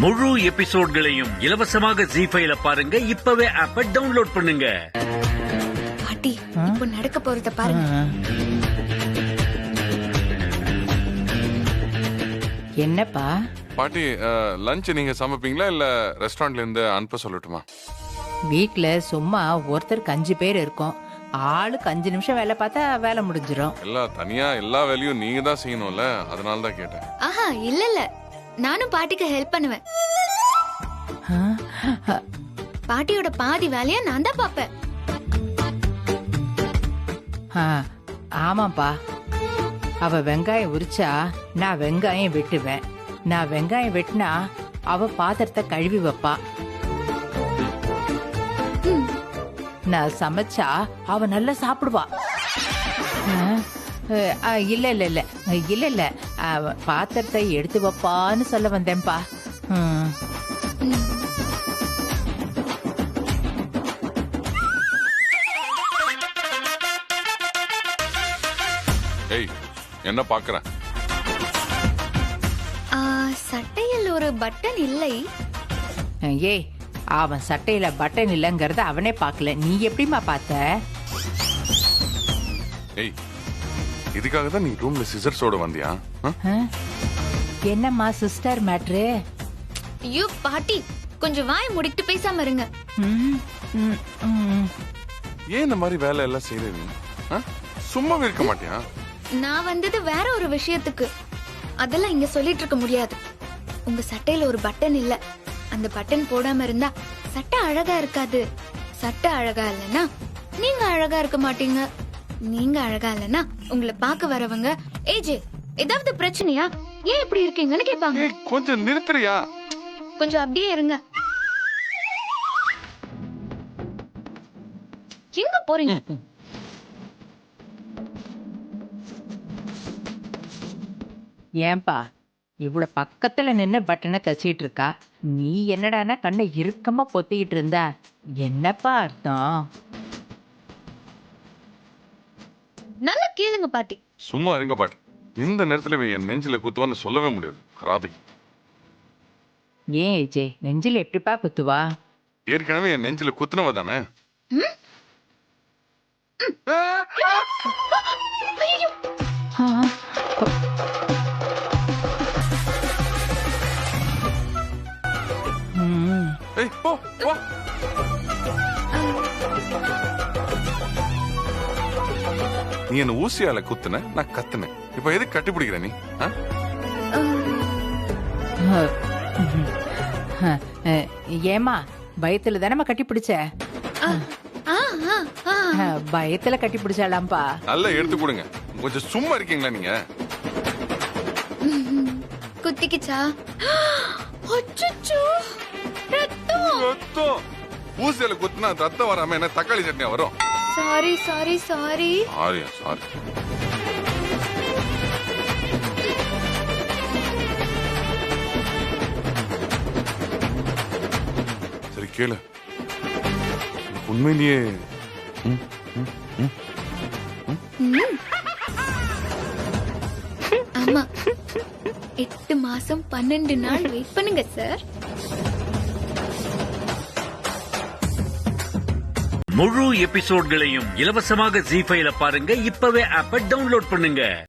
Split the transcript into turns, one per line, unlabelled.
முழு எபிசோட்களையும் இலவசமாக ஜீ5ல பாருங்க. இப்பவே ஆப்பை டவுன்லோட் பண்ணுங்க.
பாட்டி, இப்போ நடக்க போறத பாருங்க.
என்னப்பா
பாட்டி, லஞ்ச் நீங்க சமைப்பீங்களா இல்ல ரெஸ்டாரண்ட்ல இருந்து அனுப்ப சொல்லட்டுமா?
வீட்ல சும்மா ஒருத்தருக்கு 5 பேர் இருக்கோம். ஆளுக்கு 5 நிமிஷம் வேலை பார்த்தா வேலை முடிஞ்சிடும்.
எல்லாம் தனியா எல்லா வேலையும் நீங்க தான் செய்யணும்ல, அதனால தான் கேட்டேன்.
ஆஹா, இல்ல நானும் பாட்டிக்கு ஹெல்ப் பண்ணுவேன். பாட்டியோட பாதி வேலைய நான் தான் பாப்பேன்.
ஆமாப்பா, அவ வெங்காயம் உரிச்சா நான் வெங்காயம் வெட்டுவேன். நான் வெங்காயம் வெட்டினா அவ பாத்திரத்தை கழுவி வைப்பா. நான் சமைச்சா அவ நல்லா சாப்பிடுவா. இல்ல இல்ல இல்ல இல்ல இல்ல பாத்திரத்தை எடுத்து வைப்பான்னு சொல்ல வந்தேன்பா.
ஏய், என்ன பாக்குறேன்?
சட்டையில் ஒரு பட்டன் இல்லை.
ஏய், அவன் சட்டையில பட்டன் இல்லங்கறத அவனே பாக்கல, நீ எப்படிமா பார்த்த?
ஏய், இதுக்காக தான் நீ ரூம்ல சிசர்ஸோட வந்தியா?
என்னம்மா சிஸ்டர் மேட்ரு?
ஐயோ பாட்டி, கொஞ்சம் வாயை முடிட்டு பேசாம இருங்க.
ஏன் இந்த மாதிரி வேலை எல்லாம் செய்யறீங்க? சும்மாவே இருக்க மாட்டியா?
நான் வந்தது வேற ஒரு விஷயத்துக்கு. அதெல்லாம் இங்க சொல்லிட்டு இருக்க முடியாது. உங்க சட்டையில ஒரு பட்டன் இல்ல. அந்த பட்டன் போடாம இருந்தா சட்டை அழகா இருக்காது. சட்டை அழகா இல்லனா நீங்க அழகா இருக்க மாட்டீங்க. நீங்க அழகா இல்லனா உங்களை பார்க்க வரவங்க ஏஜே ஏதாவது பிரச்சனையா, ஏன் இப்படி இருக்கீங்கன்னு கேட்பாங்க.
கொஞ்சம் நிறுத்துறியா?
கொஞ்சம் அப்படியே இருங்க. எங்க போறீங்க?
ஏன்பா இவ்வளவு பக்கத்துல நின்னு பட்டனை கசிட்டு இருக்கா? நீ என்னடானா கண்ணை இறுக்கமா பொத்திக்கிட்டு இருந்தா என்னப்பா அர்த்தம்?
நல்லா கேளுங்க பாட்டி.
சும்மா இருங்க பாட்டி. இந்த நேரத்துல என் நெஞ்சில குத்துவான்னு சொல்லவே முடியாது. ராதை,
ஏன் ஏஜே நெஞ்சில எப்படிப்பா குத்துவா?
ஏற்கனவே என் நெஞ்சில குத்துனவ தானே. ஏய், போ போ. நீ என்ன ஊசியால குத்துன, நான் கத்துனேன். இப்ப எதுக்கு கட்டி பிடிக்கிற நீ?
ஏமா பயத்துல தானே கட்டி பிடிச்ச? பயத்துல கட்டி பிடிச்சாலாம்பா.
நல்லா எடுத்து கொடுங்க. கொஞ்சம் சும்மா இருக்கீங்களா நீங்க?
குத்திக்கிச்சா? அச்சச்சோ, ரத்தம்.
ரத்தம்? ஊசியால குத்துனா ரத்தம் வராம என்ன தக்காளி சட்னியா வரும்?
Sorry sorry sorry.
சாரியா சாரி. சரி கேளு, உண்மையிலேயே
ஆமா, 8 மாசம் 12 நாள் வெயிட் பண்ணுங்க சார்.
முழு எபிசோட்களையும் இலவசமாக ஜீ5ல பாருங்க. இப்பவே ஆப்பை டவுன்லோட் பண்ணுங்க.